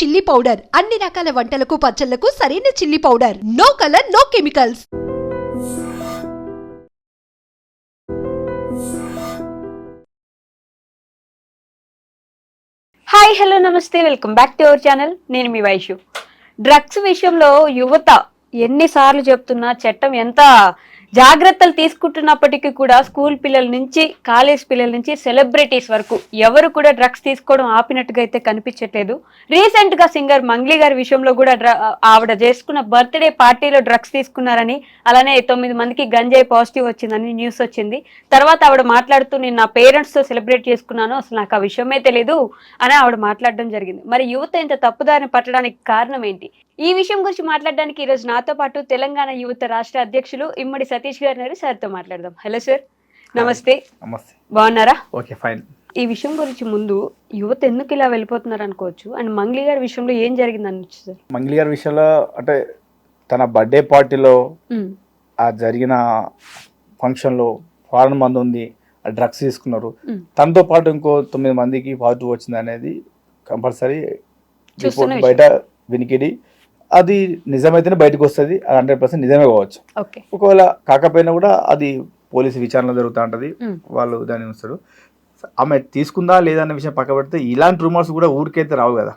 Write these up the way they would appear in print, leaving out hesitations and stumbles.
Chilli powder అన్ని రకాల వంటలకు పచ్చళ్లకు సరైన chilli powder. No colour, no chemicals. Hi hello namaste, welcome back to our channel. నేను మీ వైషు. డ్రగ్స్ విషయంలో యువత ఎన్నిసార్లు చెప్తున్నా, చట్టం ఎంత జాగ్రత్తలు తీసుకుంటున్నప్పటికీ కూడా స్కూల్ పిల్లల నుంచి కాలేజ్ పిల్లల నుంచి సెలబ్రిటీస్ వరకు ఎవరు కూడా డ్రగ్స్ తీసుకోవడం ఆపినట్టుగా అయితే కనిపించట్లేదు. రీసెంట్ గా సింగర్ మంగ్లీ గారి విషయంలో కూడా ఆవిడ చేసుకున్న బర్త్డే పార్టీలో డ్రగ్స్ తీసుకున్నారని, అలానే 9 మందికి గంజాయి పాజిటివ్ వచ్చిందని న్యూస్ వచ్చింది. తర్వాత ఆవిడ మాట్లాడుతూ, నేను నా పేరెంట్స్ తో సెలబ్రేట్ చేసుకున్నాను, అసలు నాకు ఆ విషయమే తెలీదు అని ఆవిడ మాట్లాడడం జరిగింది. మరి యువత ఇంత తప్పుదారిని పట్టడానికి కారణం ఏంటి? ఈ విషయం గురించి మాట్లాడడానికి ఈరోజు నాతో పాటు తెలంగాణ యువత రాష్ట్ర అధ్యక్షులు ఇమ్మడి సతీష్ గారు సార్తో మాట్లాడదాం. హలో సార్, నమస్తే. నమస్తే. బాగున్నారా? Okay, fine. ఈ విషయం గురించి ముందు యువత ఎందుకు ఇలా వెళ్ళిపోతున్నారు అనుకోవచ్చు, అండ్ మంగ్లీ గారి విషయంలో ఏం జరిగింది అనొచ్చు సార్? మంగ్లీ గారి విషయంలో అంటే తన బర్త్డే పార్టీలో ఆ జరిగిన ఫంక్షన్లో ఫారెన్ మంది ఉంది, డ్రగ్స్ తీసుకున్నారు. తనతో పాటు ఇంకో 9 మందికి పాజిటివ్ వచ్చింది అనేది కంపల్సరీ రిపోర్ట్ బయట వినికిడి. అది నిజమైతేనే బయటకు వస్తుంది, 100% నిజమే కావచ్చు. ఒకవేళ కాకపోయినా కూడా అది పోలీసు విచారణ జరుగుతూ ఉంటుంది, వాళ్ళు దాన్ని ఉంచుతారు. ఆమె తీసుకుందా లేదా అనే విషయం పక్క పెడితే ఇలాంటి రూమర్స్ కూడా ఊరికైతే రావు కదా.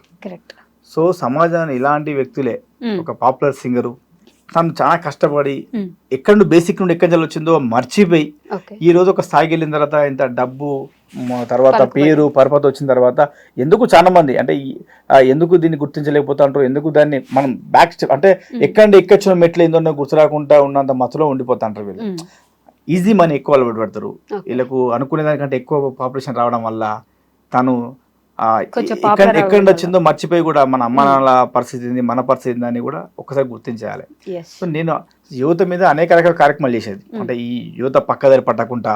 సో సమాజాన్ని ఇలాంటి వ్యక్తులే, ఒక పాపులర్ సింగరు, తను చాలా కష్టపడి ఎక్కడ నుండి బేసిక్ నుండి ఎక్కడ వచ్చిందో మర్చిపోయి ఈ రోజు ఒక స్థాయికి వెళ్ళిన తర్వాత ఇంత డబ్బు తర్వాత పేరు పరపతి వచ్చిన తర్వాత ఎందుకు చాలా మంది అంటే ఎందుకు దీన్ని గుర్తించలేకపోతుంటారు, ఎందుకు దాన్ని మనం బ్యాక్ స్టెప్ అంటే ఎక్కచ్చిన మెట్లు ఏందో గుర్తు రాకుండా ఉన్నంత మత్తులో ఉండిపోతుంటారు. వీళ్ళు ఈజీ మనీ ఎక్కువ అలవాటు పెడతారు. వీళ్ళకు అనుకునే దానికంటే ఎక్కువ పాపులేషన్ రావడం వల్ల తను ఎక్కడ వచ్చిందో మర్చిపోయి కూడా మన అమ్మ నాన్నల పరిస్థితి మన పరిస్థితి అని కూడా ఒక్కసారి గుర్తించాలి. సో నేను యువత మీద అనేక రకాల కార్యక్రమాలు చేసేది. అంటే ఈ యువత పక్కదారి పట్టకుండా,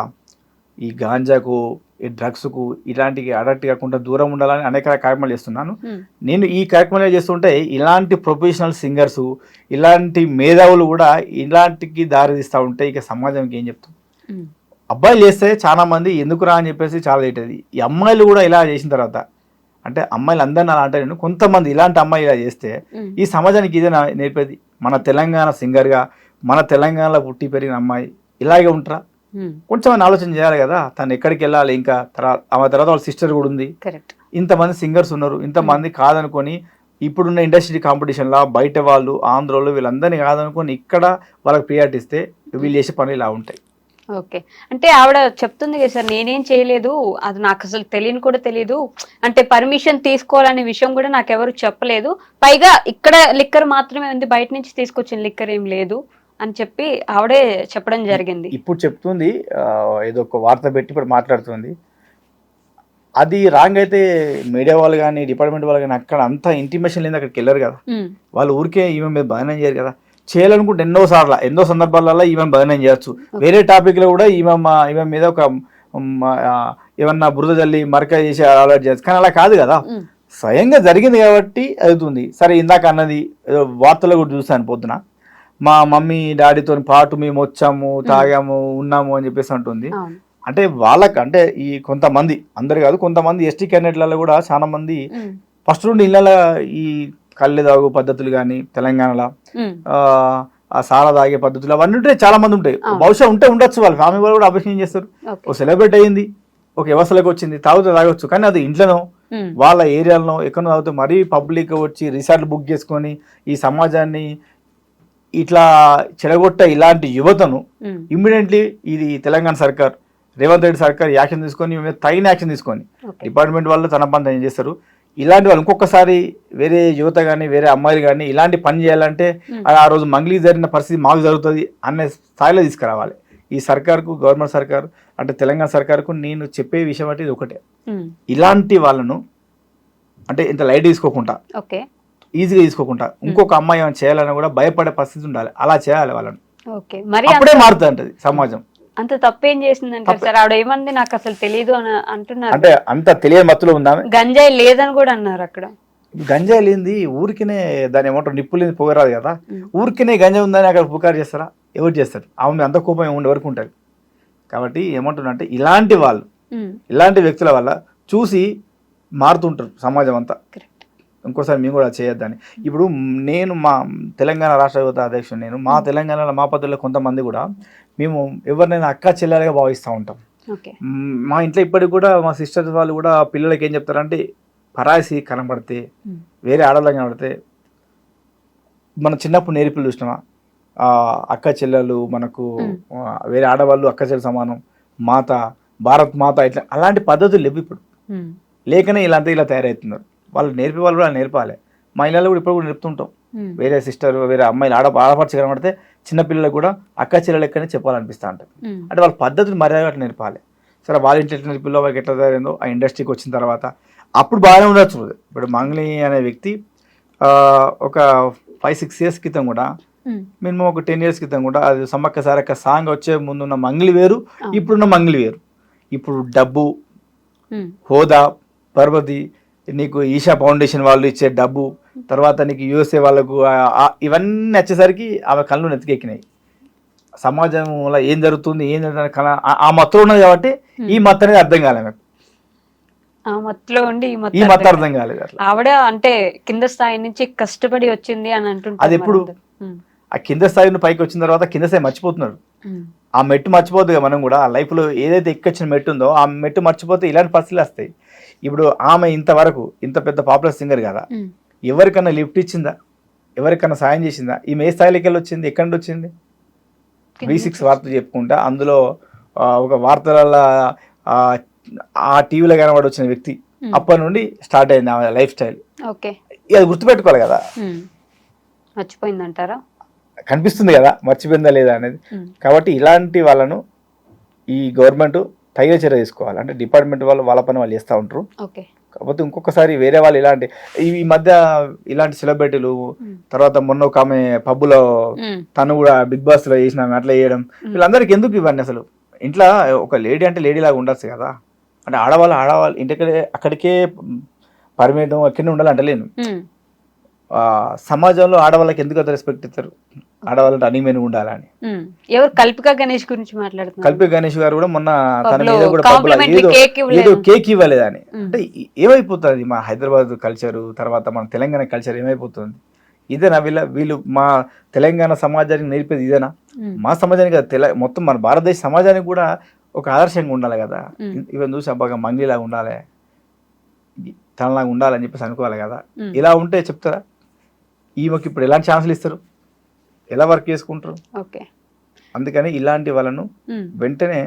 ఈ గాంజాకు, ఈ డ్రగ్స్కు ఇలాంటివి అడక్ట్ కాకుండా దూరం ఉండాలని అనేక కార్యక్రమాలు చేస్తున్నాను. నేను ఈ కార్యక్రమాలు చేస్తుంటే ఇలాంటి ప్రొఫెషనల్ సింగర్స్, ఇలాంటి మేధావులు కూడా ఇలాంటికి దారి తీస్తూ ఉంటే ఇక సమాజంకి ఏం చెప్తాం? అబ్బాయిలు చేస్తే చాలా మంది ఎందుకు రా అని చెప్పేసి చాలా తిట్టేది. ఈ అమ్మాయిలు కూడా ఇలా చేసిన తర్వాత అంటే అమ్మాయిలు అందరిని అలా అంటే నేను కొంతమంది ఇలాంటి అమ్మాయి ఇలా చేస్తే ఈ సమాజానికి ఇదే నేర్పేది. మన తెలంగాణ సింగర్గా, మన తెలంగాణలో పుట్టి పెరిగిన అమ్మాయి ఇలాగే ఉంటారా? కొంచెం ఆలోచన చేయాలి కదా. తను ఎక్కడికి వెళ్ళాలి? ఇంకా ఆమె తర్వాత వాళ్ళ సిస్టర్ కూడా ఉంది. ఇంతమంది సింగర్స్ ఉన్నారు, ఇంతమంది కాదనుకొని ఇప్పుడున్న ఇండస్ట్రీ కాంపిటీషన్లో బయట వాళ్ళు, ఆంధ్రలో వీళ్ళందరినీ కాదనుకొని ఇక్కడ వాళ్ళకి ప్రియారిటీ ఇస్తే వీళ్ళు చేసే పనులు ఇలా ఉంటాయి. ఓకే, అంటే ఆవిడ చెప్తుంది కదా సార్, నేనేం చేయలేదు, అది నాకు అసలు తెలియని కూడా తెలియదు, అంటే పర్మిషన్ తీసుకోవాలనే విషయం కూడా నాకు ఎవరు చెప్పలేదు, పైగా ఇక్కడ లిక్కర్ మాత్రమే ఉంది, బయట నుంచి తీసుకొచ్చిన లిక్కర్ ఏం లేదు అని చెప్పి ఆవిడే చెప్పడం జరిగింది. ఇప్పుడు చెప్తుంది, ఏదో ఒక వార్త పెట్టి ఇప్పుడు మాట్లాడుతుంది. అది రాంగ్ అయితే మీడియా వాళ్ళు కానీ డిపార్ట్మెంట్ వాళ్ళు కానీ అక్కడ అంత ఇంటిమేషన్ లేదు, అక్కడికి వెళ్ళరు కదా. వాళ్ళు ఊరికే ఈమె మీద బాగానే చేయరు కదా. చేయాలనుకుంటే ఎన్నో సందర్భాలలో ఈమె బదనం చేయొచ్చు. వేరే టాపిక్ లో కూడా ఈమె మీద ఒక ఏమన్నా బురద జల్లి మరక చేసి అలవాటు చేయొచ్చు. కానీ అలా కాదు కదా, స్వయంగా జరిగింది కాబట్టి అవుతుంది. సరే, ఇందాక అన్నది ఏదో వార్తలో కూడా చూసాను పొద్దున, మా మమ్మీ డాడీతో పాటు మేము వచ్చాము, తాగాము, ఉన్నాము అని చెప్పేసి అంటుంది. అంటే వాళ్ళకి అంటే ఈ కొంతమంది, అందరు కాదు, కొంతమంది ఎస్టీ క్యాండిడేట్లలో కూడా చాలా మంది ఫస్ట్ నుండి ఇళ్ళ ఈ కళ్ళు తాగు పద్ధతులు కానీ తెలంగాణలో ఆ సారా తాగే పద్ధతులు అవన్నీ ఉంటాయి, చాలా మంది ఉంటాయి. బహుశా ఉండొచ్చు, వాళ్ళ ఫ్యామిలీ వాళ్ళు కూడా అభిషేకం చేస్తారు. ఒక సెలబ్రేట్ అయ్యింది, ఒక వ్యవస్థలోకి వచ్చింది, తాగొచ్చు. కానీ అది ఇంట్లోనో వాళ్ళ ఏరియాలో ఎక్కడో తాగుతూ మరీ పబ్లిక్ వచ్చి రిసార్ట్లు బుక్ చేసుకొని ఈ సమాజాన్ని ఇట్లా చెడగొట్ట ఇలాంటి యువతను ఇమ్మీడియట్లీ ఇది తెలంగాణ సర్కార్, రేవంత్ రెడ్డి సర్కార్ యాక్షన్ తీసుకొని తగిన యాక్షన్ తీసుకొని డిపార్ట్మెంట్ వాళ్ళు తన పని ఏం చేస్తారు. ఇలాంటి వాళ్ళు ఇంకొకసారి వేరే యువత కానీ వేరే అమ్మాయిలు కానీ ఇలాంటి పని చేయాలంటే ఆ రోజు మంగ్లీ జరిగిన పరిస్థితి మాకు జరుగుతుంది అనే స్థాయిలో తీసుకురావాలి. ఈ సర్కార్కు, గవర్నమెంట్ సర్కార్ అంటే తెలంగాణ సర్కార్కు నేను చెప్పే విషయం అంటే ఇది ఒకటే, ఇలాంటి వాళ్ళను అంటే ఇంత లైట్ తీసుకోకుండా, ఈజీగా తీసుకోకుండా ఇంకొక అమ్మాయి ఏమైనా చేయాలని కూడా భయపడే పరిస్థితి ఉండాలి. అలా చేయాలి వాళ్ళను, అప్పుడే మారుతుంది అంటది సమాజం. అంత తప్పేం చేసిందంటే సార్, ఆవిడ ఏమంది నాకు అసలు తెలియదు అని అంటున్నారు. అంటే అంత తెలియని మత్తులో ఉందా? గంజాయి లేదని కూడా అన్నారు. అక్కడ గంజాయి లేనిది ఊరికినే దాని ఏమంటారు, నిప్పు లేని పొగరాదు కదా. ఊరికినే గంజాయి ఉందని అక్కడ పుకారు చేస్తారా? ఎవరు చేస్తారు? ఆమె అంత కోపం ఎవరికి ఉంటుంది? కాబట్టి ఏమంటున్నా అంటే ఇలాంటి వాళ్ళు, ఇలాంటి వ్యక్తుల వల్ల చూసి మారుతుంటారు సమాజం అంతా. ఇంకోసారి మేము కూడా చేయొద్దని. ఇప్పుడు నేను మా తెలంగాణ రాష్ట్ర యువత అధ్యక్షుడు, నేను మా తెలంగాణలో మా పద్ధతిలో కొంతమంది కూడా మేము ఎవరినైనా అక్క చెల్లెలుగా భావిస్తూ ఉంటాం. మా ఇంట్లో ఇప్పటికి కూడా మా సిస్టర్స్ వాళ్ళు కూడా పిల్లలకి ఏం చెప్తారంటే, పరాయిసి కనబడితే వేరే ఆడవాళ్ళకి కనబడితే మనం చిన్నప్పుడు నేర్పిల్లు చూసినామా, అక్క చెల్లెలు మనకు వేరే ఆడవాళ్ళు అక్క చెల్లెలు సమానం, మాత భారత్ మాత, ఇట్లా అలాంటి పద్ధతులు లేవు ఇప్పుడు. లేకనే ఇలాంటి ఇలా తయారవుతున్నారు. వాళ్ళు నేర్పే వాళ్ళు కూడా నేర్పాలి. మా ఇళ్ళలో కూడా ఇప్పుడు కూడా నేర్పుతుంటాం. వేరే సిస్టర్ వేరే అమ్మాయిలు ఆడపడిచి కనబడితే చిన్నపిల్లలకు కూడా అక్క చెల్లెలు లెక్కనే చెప్పాలనిపిస్తూ ఉంటుంది. అంటే వాళ్ళ పద్ధతులు మర్యాద అట్లా నేర్పాలి. సరే వాళ్ళ ఇంట్లో ఎట్లా నేర్పిల్లో వాళ్ళకి ఎట్లా తయారైందో ఆ ఇండస్ట్రీకి వచ్చిన తర్వాత అప్పుడు బాగానే ఉండొచ్చు. ఇప్పుడు మంగ్లీ అనే వ్యక్తి ఒక 5-6 years క్రితం కూడా, మినిమం ఒక 10 years క్రితం కూడా అది సమ్మక్క సారక్క సాంగ్ వచ్చే ముందున్న మంగ్లీ వేరు, ఇప్పుడున్న మంగ్లీ వేరు. ఇప్పుడు డబ్బు, హోదా, పర్వతి, నీకు ఈషా ఫౌండేషన్ వాళ్ళు ఇచ్చే డబ్బు, తర్వాత నీకు యూఎస్ఏ వాళ్ళకు ఇవన్నీ వచ్చేసరికి ఆమె కళ్ళు నెత్తికెక్కినాయి. సమాజంలో ఏం జరుగుతుంది ఏం జరుగుతుంది కళ ఆ మత్తులో ఉన్నది కాబట్టి ఈ మత్తు అనేది అర్థం కాలేదు నాకు. ఆ మత్తులో ఉండి ఈ మత్తు అర్థం కాలేదు. అట్లా ఆవిడ అంటే కింద స్థాయి నుంచి కష్టపడి వచ్చింది అని అంటుంటారు. అది ఎప్పుడు ఆ కింద స్థాయి పైకి వచ్చిన తర్వాత కింద స్థాయి మర్చిపోతున్నాడు. ఆ మెట్టు మర్చిపోతుంది. మనం కూడా లైఫ్ లో ఏదైతే ఎక్కొచ్చిన మెట్టు ఉందో ఆ మెట్టు మర్చిపోతే ఇలాంటి పరిస్థితులు వస్తాయి. ఇప్పుడు ఆమె ఇంతవరకు ఇంత పెద్ద పాపులర్ సింగర్ కదా, ఎవరికన్నా లిఫ్ట్ ఇచ్చిందా, ఎవరికన్నా సాయం చేసిందా? ఈమె ఏ స్థాయిలోకి వెళ్ళి వచ్చింది, ఎక్కడి నుండి వచ్చింది? V6 వార్తలు చెప్పుకుంటా అందులో ఒక వార్తలలో ఆ టీవీలో కనబడి వచ్చిన వ్యక్తి అప్పటి నుండి స్టార్ట్ అయింది ఆమె లైఫ్ స్టైల్. అది గుర్తుపెట్టుకోవాలి కదా. మర్చిపోయిందంటారా? కనిపిస్తుంది కదా మర్చిపోయిందా లేదా అనేది. కాబట్టి ఇలాంటి వాళ్ళను ఈ గవర్నమెంట్ తగిన చర్య తీసుకోవాలి. అంటే డిపార్ట్మెంట్ వాళ్ళు వాళ్ళ పని వాళ్ళు చేస్తూ ఉంటారు. కాకపోతే ఇంకొకసారి వేరే వాళ్ళు ఇలాంటి ఈ మధ్య ఇలాంటి సెలబ్రిటీలు, తర్వాత మొన్న ఒక ఆమె పబ్బులో తను కూడా బిగ్ బాస్ లో చేసిన అట్లా చేయడం, వీళ్ళందరికీ ఎందుకు ఇవన్నీ? అసలు ఇంట్లో ఒక లేడీ అంటే లేడీ లాగా ఉండొచ్చు కదా. అంటే ఆడవాళ్ళు ఇంటికి అక్కడికే పరిమితం అక్కడనే ఉండాలి అంటలేను. సమాజంలో ఆడవాళ్ళకి ఎందుకు అంత రెస్పెక్ట్ ఇస్తారు? ఆడవాళ్ళంటే అనిమేను ఉండాలని. ఎవరు కల్పిక గణేష్ గురించి మాట్లాడుతున్నారు? కల్పిక గణేష్ గారు కూడా మొన్న తన మీద కూడా ఏదో కేక్ ఇవ్వలేదని. అంటే ఏమైపోతుంది మా హైదరాబాద్ కల్చరు, తర్వాత మన తెలంగాణ కల్చర్ ఏమైపోతుంది? ఇదేనా వీళ్ళు మా తెలంగాణ సమాజానికి నేర్పేది ఇదేనా? మా సమాజానికి మొత్తం మన భారతదేశ సమాజానికి కూడా ఒక ఆదర్శంగా ఉండాలి కదా. ఇవన్నీ చూసి అబ్బాగా మంగ్లీలాగా ఉండాలి, తనలాగా ఉండాలని చెప్పేసి అనుకోవాలి కదా. ఇలా ఉంటే చెప్తారా? ఈమెకి ఇప్పుడు ఎలాంటి ఛాన్సులు ఇస్తారు, ఎలా వర్క్ చేసుకుంటారు? అందుకని ఇలాంటి వాళ్ళను వెంటనే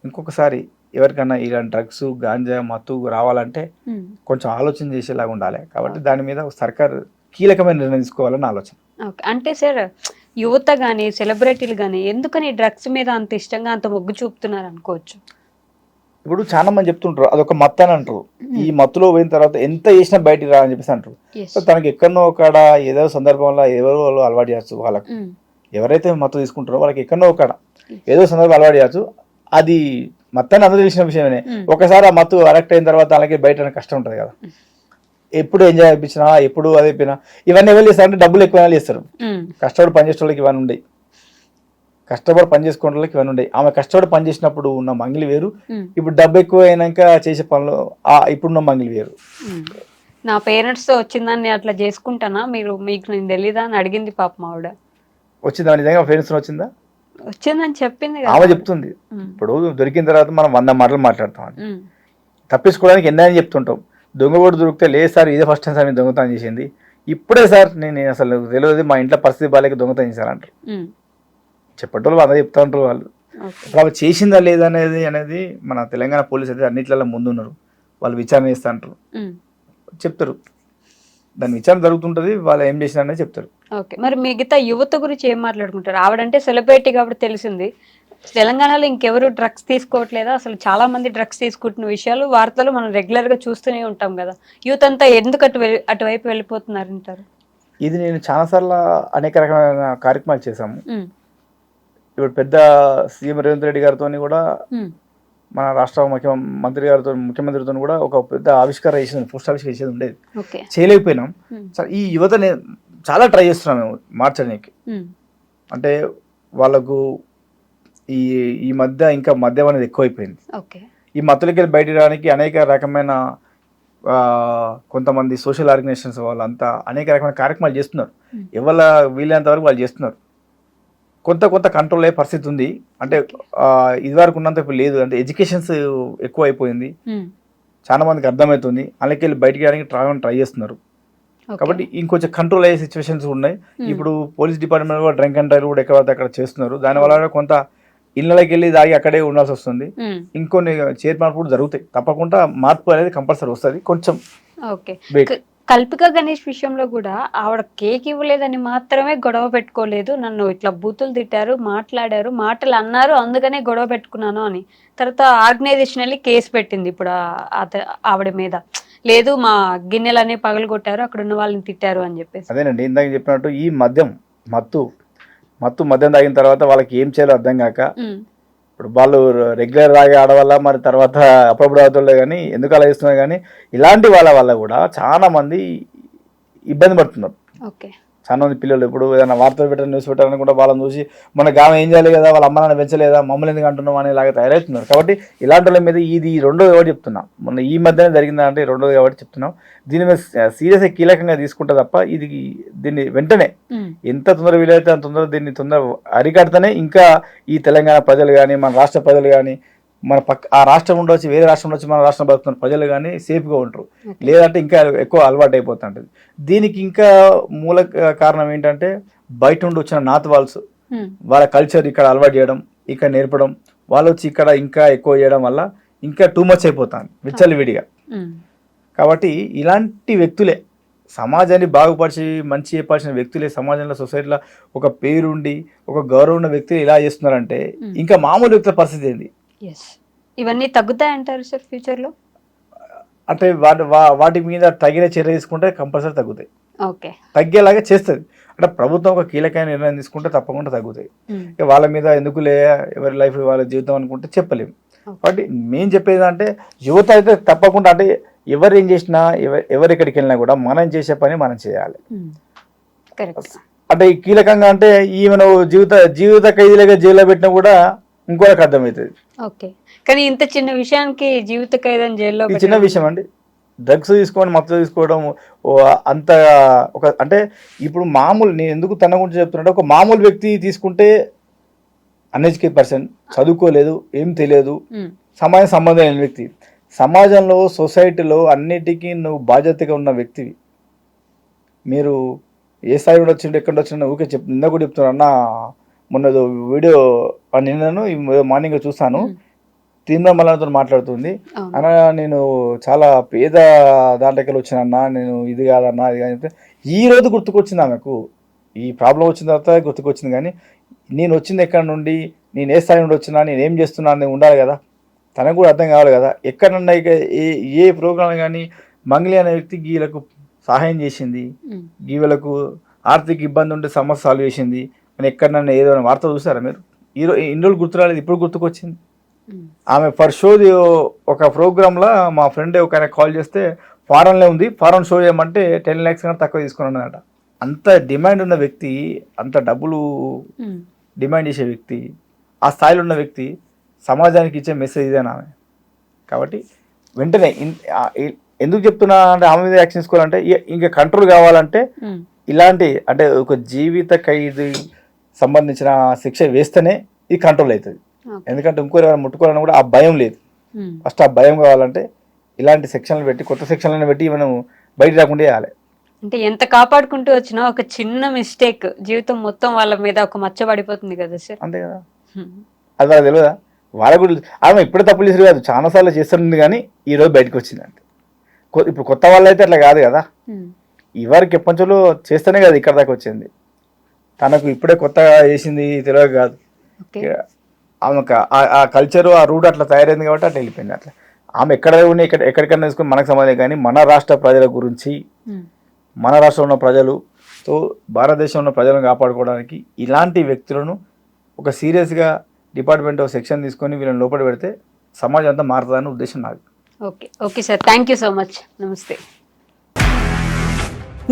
ఇంకొకసారి ఎవరికన్నా ఇలాంటి డ్రగ్స్ గాంజా మత్తు రావాలంటే కొంచెం ఆలోచన చేసేలాగా ఉండాలి. కాబట్టి దాని మీద సర్కార్ కీలకమైన నిర్ణయం తీసుకోవాలని ఆలోచన. అంటే సార్, యువత కానీ సెలబ్రిటీలు కానీ ఎందుకని డ్రగ్స్ మీద అంత ఇష్టంగా అంత మొగ్గు చూపుతున్నారు అనుకోవచ్చు? ఇప్పుడు చాలా మంది చెప్తుంటారు అదొక మత్తు అని అంటారు. ఈ మత్తులో పోయిన తర్వాత ఎంత చేసినా బయటికి రా అని చెప్పేసి అంటారు. సో తనకి ఎక్కడనో ఒకడ ఏదో సందర్భంలో ఎవరో వాళ్ళు అలవాటు చేయొచ్చు. వాళ్ళకు ఎవరైతే మత్తు తీసుకుంటారో వాళ్ళకి ఎక్కడనో ఒకడ ఏదో సందర్భం అలవాటు చేయొచ్చు. అది మత్తాన్ని అందరూ తెలిసిన విషయమే. ఒకసారి ఆ మత్తు అరెక్ట్ అయిన తర్వాత అలాగే బయట కష్టం ఉంటుంది కదా. ఎప్పుడు ఎంజాయ్ అయిపించినా ఎప్పుడు అదైపోయినా ఇవన్నీ ఎవరు చేస్తారంటే డబ్బులు ఎక్కువ చేస్తారు. కష్టపడి పనిచేసే వాళ్ళకి ఇవన్నీ ఉండయి, కష్టపడి పని చేసుకునే వాళ్ళకి ఇవన్నీ ఉండయి. ఆమె కష్టపడి పని చేసినప్పుడు ఉన్న మంగిలి వేరు, ఇప్పుడు డబ్బు ఎక్కువ అయినాక చేసే పనులు ఇప్పుడున్న మంగిలి వేరు. నా పేరెంట్స్ తో వచ్చిందని అట్లా చేసుకుంటానా, మీకు నేను తెలీదా అని అడిగింది పాపం ఆవిడ. వచ్చిందా నిజంగా? పేరెంట్స్ వచ్చిందా? వచ్చిందని చెప్పింది. ఆమె చెప్తుంది. ఇప్పుడు దొరికిన తర్వాత మనం 100 మాటలు మాట్లాడతాం. తప్పించుకోవడానికి ఎన్నని చెప్తుంటాం. దొంగ కూడా దొరికితే లేదు సార్ ఇదే ఫస్ట్ టైం సార్ నేను దొంగతనం చేసింది, ఇప్పుడే సార్ నేను అసలు తెలియదు మా ఇంట్లో పరిస్థితి బాలేక దొంగతనం చేశారంటారు. చెప్పేటోళ్ళు అదే చెప్తా ఉంటారు వాళ్ళు. అప్పుడు చేసిందా లేదా అనేది మన తెలంగాణ పోలీసు అయితే అన్నిట్లలో ముందున్నారు. వాళ్ళు విచారణ చేస్తా అంటారు, చెప్తారు. దాని విచారణ జరుగుతుంటది, వాళ్ళు ఏం చేసినారనే చెప్తారు. ఓకే, మరి మిగతా యువత గురించి ఏం మాట్లాడుకుంటారు? ఆవిడంటే సెలబ్రిటీ కాబట్టి తెలిసింది. తెలంగాణలో ఇంకెవరు డ్రగ్స్ తీసుకోవట్లేదా? అసలు చాలా మంది డ్రగ్స్ తీసుకుంటున్న విషయాలు వార్తలు మనం రెగ్యులర్ గా చూస్తూనే ఉంటాం కదా. యూత్ అంతా ఎందుకు అటువైపు వెళ్ళిపోతున్నారు అంటారు? ఇది నేను చాలాసార్లు అనేక రకమైన కార్యక్రమాలు చేశాము. ఇప్పుడు పెద్ద సీఎం రేవంత్ రెడ్డి గారితో కూడా మన రాష్ట్ర ముఖ్యమంత్రితో కూడా ఒక పెద్ద ఆవిష్కారం చేసేది, పోస్ట్ ఆవిష్కారం చేసేది ఉండేది, చేయలేకపోయినాం. సరే ఈ యువతని చాలా ట్రై చేస్తున్నాం మేము మార్చడానికి. అంటే వాళ్ళకు ఈ మధ్య ఇంకా మద్యం అనేది ఎక్కువైపోయింది. ఈ మత్తులకి వెళ్ళి బయట రావడానికి అనేక రకమైన కొంతమంది సోషల్ ఆర్గనైజేషన్స్ వాళ్ళంతా అనేక రకమైన కార్యక్రమాలు చేస్తున్నారు. ఎవరి వీలైనంత వరకు వాళ్ళు చేస్తున్నారు. కొంత కంట్రోల్ అయ్యే పరిస్థితి ఉంది. అంటే ఇదివరకు ఉన్నంత ఇప్పుడు లేదు. అంటే ఎడ్యుకేషన్స్ ఎక్కువ అయిపోయింది, చాలా మందికి అర్థమవుతుంది. అందుకెళ్ళి బయటికి రావడానికి ట్రై చేస్తున్నారు. కాబట్టి ఇంకొంచెం కంట్రోల్ అయ్యే సిచ్యువేషన్స్ ఉన్నాయి. ఇప్పుడు పోలీస్ డిపార్ట్మెంట్ కూడా డ్రంక్ అండ్ డ్రైవ్ కూడా ఎక్కడ అక్కడ చేస్తున్నారు. దానివల్ల కొంత ఇళ్ళకి వెళ్ళి దాగి అక్కడే ఉండాల్సి వస్తుంది. ఇంకొన్ని మార్పులు కూడా జరుగుతాయి. తప్పకుండా మార్పు అనేది కంపల్సరీ వస్తుంది. కొంచెం కల్పిక గణేష్ విషయంలో కూడా ఆవిడ కేక్ ఇవ్వలేదని మాత్రమే గొడవ పెట్టుకోలేదు, నన్ను ఇట్లా బూతులు తిట్టారు, మాట్లాడారు, మాటలు అన్నారు, అందుకనే గొడవ పెట్టుకున్నాను అని. తర్వాత ఆర్గనైజేషనల్లీ కేసు పెట్టింది ఇప్పుడు ఆవిడ మీద. లేదు మా గిన్నెలనే పగలగొట్టారు, అక్కడ ఉన్న వాళ్ళని తిట్టారు అని చెప్పేసి. అదేనండి ఇందాక చెప్పినట్టు ఈ మద్యం తాగిన తర్వాత వాళ్ళకి ఏం చేయాలో అర్థం కాక, ఇప్పుడు వాళ్ళు రెగ్యులర్ తాగే ఆడవల్ల మరి తర్వాత అప్పుడప్పుడు అవుతుండే కానీ ఎందుకు అలా చేస్తున్నారు. కానీ ఇలాంటి వాళ్ళ వల్ల కూడా చాలా మంది ఇబ్బంది పడుతున్నారు. చాలా మంది పిల్లలు ఇప్పుడు ఏదైనా వార్తలు పెట్టారు, న్యూస్ పెట్టారని కూడా వాళ్ళని చూసి మన గామె ఏం చేయాలి కదా, వాళ్ళ అమ్మ నాన్న పెంచలేదా, మమ్మల్ని ఎందుకు అంటున్నాం అనేలాగా తయారవుతున్నారు. కాబట్టి ఇలాంటి వాళ్ళ మీద ఇది రెండోది కాబట్టి చెప్తున్నాం. మొన్న ఈ మధ్యనే జరిగిందా అంటే రెండోది కాబట్టి చెప్తున్నాం. దీని మీద సీరియస్గా కీలకంగా తీసుకుంటే తప్ప దీన్ని వెంటనే ఎంత తొందర వీలైతే అంత దీన్ని అరికడితేనే ఇంకా ఈ తెలంగాణ ప్రజలు కానీ మన రాష్ట్ర ప్రజలు కానీ మన ఆ రాష్ట్రం ఉండొచ్చు, వేరే రాష్ట్రం ఉండొచ్చు, మన రాష్ట్రం బతుకుతున్న ప్రజలు కానీ సేఫ్గా ఉంటారు. లేదంటే ఇంకా ఎక్కువ అలవాటు అయిపోతుంటుంది. దీనికి ఇంకా మూల కారణం ఏంటంటే బయట నుండి వచ్చిన నార్త్ వాల్స్ వాళ్ళ కల్చర్ ఇక్కడ అలవాటు చేయడం, ఇక్కడ నేర్పడం, వాళ్ళు వచ్చి ఇక్కడ ఇంకా ఎక్కువ చేయడం వల్ల ఇంకా టూ మచ్ అయిపోతాను విచ్చలవిడిగా. కాబట్టి ఇలాంటి వ్యక్తులే సమాజాన్ని బాగుపరిచి మంచి చెప్పాల్సిన వ్యక్తులే సమాజంలో సొసైటీలో ఒక పేరుండి ఒక గౌరవం ఉన్న వ్యక్తులు ఇలా చేస్తున్నారంటే ఇంకా మామూలు వ్యక్తుల పరిస్థితి ఏంది? ఇవన్నీ తగ్గుతాయంటారు సార్ ఫ్యూచర్ లో? అంటే వాటి మీద తగిన చర్య తీసుకుంటే కంపల్సరీ తగ్గుతాయి. తగ్గేలాగా చేస్తుంది. అంటే ప్రభుత్వం ఒక కీలకమైన నిర్ణయం తీసుకుంటే తప్పకుండా తగ్గుతాయి. వాళ్ళ మీద ఎందుకులే ఎవరి లైఫ్ వాళ్ళ జీవితం అనుకుంటే చెప్పలేము. కాబట్టి మేము చెప్పేది అంటే యువత అయితే తప్పకుండా అంటే ఎవరు ఏం చేసినా ఎవరెక్కడికి వెళ్ళినా కూడా మనం చేసే పని మనం చేయాలి. అంటే కీలకంగా అంటే ఈమెను జీవిత ఖైదీలుగా జైల్లో పెట్టినా కూడా ఇంకోళ్ళకి అర్థమవుతుంది. కానీ ఇంత చిన్న విషయానికి జీవిత ఖైదీని జైల్లో చిన్న విషయం అండి. డ్రగ్స్ తీసుకోవడం, మత్తు తీసుకోవడం అంత అంటే ఇప్పుడు మామూలు నేను ఎందుకు తన గురించి చెప్తున్నా, ఒక మామూలు వ్యక్తి తీసుకుంటే అన్ఎడ్యుకేటెడ్ పర్సన్, చదువుకోలేదు, ఏం తెలియదు, సమాజం సంబంధం లేని వ్యక్తి, సమాజంలో సొసైటీలో అన్నిటికీ నువ్వు బాధ్యతగా ఉన్న వ్యక్తివి. మీరు ఏ స్థాయి కూడా వచ్చిండు ఎక్కడ వచ్చిండు ఊకే నిన్న కూడా చెప్తున్నా అన్న. మొన్న వీడియో నిన్నను మార్నింగ్ చూస్తాను, తీర్మాన మల్లన్నతో మాట్లాడుతుంది. అన్న నేను చాలా పేద దాంట్లోకి వచ్చినన్నా, నేను ఇది కాదన్నా ఇది కానీ ఈ రోజు గుర్తుకొచ్చింది ఆమెకు. ఈ ప్రాబ్లం వచ్చిన తర్వాత గుర్తుకొచ్చింది. కానీ నేను వచ్చింది ఎక్కడి నుండి, నేను ఏ స్థాయి నుండి వచ్చినా, నేను ఏం చేస్తున్నా అని ఉండాలి కదా, తనకు కూడా అర్థం కావాలి కదా. ఎక్కడన్నా ఏ ప్రోగ్రామ్ కానీ మంగ్లీ అనే వ్యక్తి వీళ్ళకు సహాయం చేసింది, వీళ్ళకు ఆర్థిక ఇబ్బంది ఉంటే సమస్య సాల్వ్ చేసింది అని ఎక్కడన్నా ఏదో వార్త చూసారా మీరు? ఇన్ని రోజులు గుర్తు రాలేదు, ఇప్పుడు గుర్తుకొచ్చింది. ఆమె ఫర్ షో ఒక ప్రోగ్రాంలో మా ఫ్రెండ్ ఒక ఆయన కాల్ చేస్తే ఫారెన్లో ఉంది, ఫారెన్ షో చేయమంటే 10 lakhs కన్నా తక్కువ తీసుకున్నాడట. అంత డిమాండ్ ఉన్న వ్యక్తి, అంత డబ్బులు డిమాండ్ చేసే వ్యక్తి, ఆ స్థాయిలో ఉన్న వ్యక్తి సమాజానికి ఇచ్చే మెసేజ్ ఇదేనా ఆమె? కాబట్టి వెంటనే ఎందుకు చెప్తున్నా అంటే ఆమె మీద యాక్షన్ తీసుకోవాలంటే ఇంకా కంట్రోల్ కావాలంటే ఇలాంటి అంటే ఒక జీవిత ఖైదీ సంబంధించిన శిక్ష వేస్తేనే ఇది కంట్రోల్ అవుతుంది. ఎందుకంటే ఇంకోరు ఎవరైనా ముట్టుకోవాలని కూడా ఆ భయం లేదు. ఫస్ట్ ఆ భయం కావాలంటే ఇలాంటి సెక్షన్లు పెట్టి, కొత్త సెక్షన్లను పెట్టి మనం బయట రాకుండా చేయాలి. అంటే ఎంత కాపాడుకుంటూ వచ్చినా ఒక చిన్న మిస్టేక్ జీవితం మొత్తం వాళ్ళ మీద ఒక మచ్చ పడిపోతుంది కదా సార్. అంతే కదా, అది వాళ్ళకి తెలియదా? వాళ్ళ కూడా ఆమె ఇప్పుడే తప్పులు చేసారు కాదు, చాలా సార్లు చేస్తుంది, కానీ ఈ రోజు బయటకు వచ్చింది అంటే. ఇప్పుడు కొత్త వాళ్ళు అయితే అట్లా కాదు కదా, ఇవరికి ఎప్పటిలో చేస్తేనే కదా ఇక్కడ దాకా వచ్చింది. తనకు ఇప్పుడే కొత్తగా చేసింది తెలియదు కాదు. ఆమెకు ఆ కల్చరు ఆ రూట్ అట్లా తయారైంది కాబట్టి అట్లా వెళ్ళిపోయింది. అట్లా ఆమె ఎక్కడ ఉన్నాయి ఎక్కడికన్నా తీసుకుని మనకు సంబంధం. కానీ మన రాష్ట్ర ప్రజల గురించి, మన రాష్ట్రంలో ఉన్న ప్రజలుతో భారతదేశంలో ఉన్న ప్రజలను కాపాడుకోవడానికి ఇలాంటి వ్యక్తులను ఒక సీరియస్గా డిపార్ట్మెంట్ సెక్షన్ తీసుకొని వీళ్ళని లోపల పెడితే సమాజం అంతా మారుతుందనే ఉద్దేశం నాకు. Okay sir, thank you so much. నమస్తే.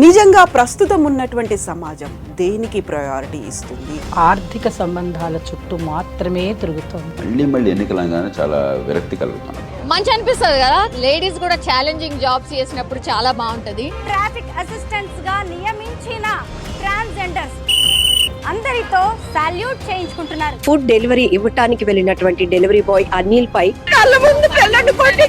నిజంగా ప్రస్తుతం ఉన్నటువంటి సమాజం దేనికి ప్రయారిటీ ఇస్తుంది? ఆర్థిక సంబంధాల చుట్టూ మాత్రమే తిరుగుతోంది. మళ్ళీ ఎన్నికలంగానే చాలా విరక్తి కలుగుతాం. మంచి అనిపిస్తుంది కదా, లేడీస్ కూడా ఛాలెంజింగ్ జాబ్స్ చేసినప్పుడు చాలా బాగుంటది. ట్రాఫిక్ అసిస్టెంట్స్ గా నియమించిన ట్రాన్స్జెండర్స్ అందరితో సాల్యూట్ చేయించుకుంటున్నారు. ఫుడ్ డెలివరీ ఇవ్వటానికి వెళ్ళినటువంటి డెలివరీ బాయ్ అనిల్ పై కళ్ళ ముందు పెళ్ళండి కొట్టి